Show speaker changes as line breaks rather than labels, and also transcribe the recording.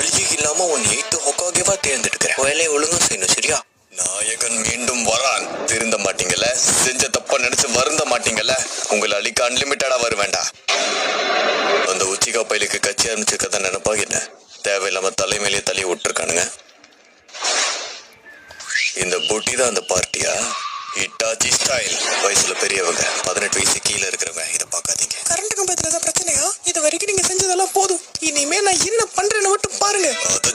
வழியே இல்லாம உன் 8 ஹொக்காகேவா தேர்ந்தெடுக்கிறேன். வேலையை ஒழுங்கா செய்யணும், சரியா? நாயகன் மீண்டும் வரான். திருந்த மாட்டீங்கல்ல? செஞ்ச தப்ப நினைச்சு வருந்த மாட்டீங்கல்ல? உங்களை அழிக்க அன்லிமிட்டடா வருவேண்டா. அந்த உச்சிகா பயிலுக்கு கட்சி ஆரம்பிச்சிருக்கத நினைப்பாக என்ன? தேவையில்லாம தலைமையிலேயே தலையை விட்டுருக்கானுங்க. இந்த போட்டி தான் அந்த பார்ட்டியா? Itachi style. வயசுல பெரியவங்க, 18 வயசு கீழே இருக்கிறவங்க இதை பார்க்காதீங்க.
கரண்ட் கம்பத்துல தான் பிரச்சனையா? இது வரைக்கும் நீங்க செஞ்சதெல்லாம் போதும். இனிமே நான் என்ன பண்றேன்னு மட்டும் பாருங்க.
அதை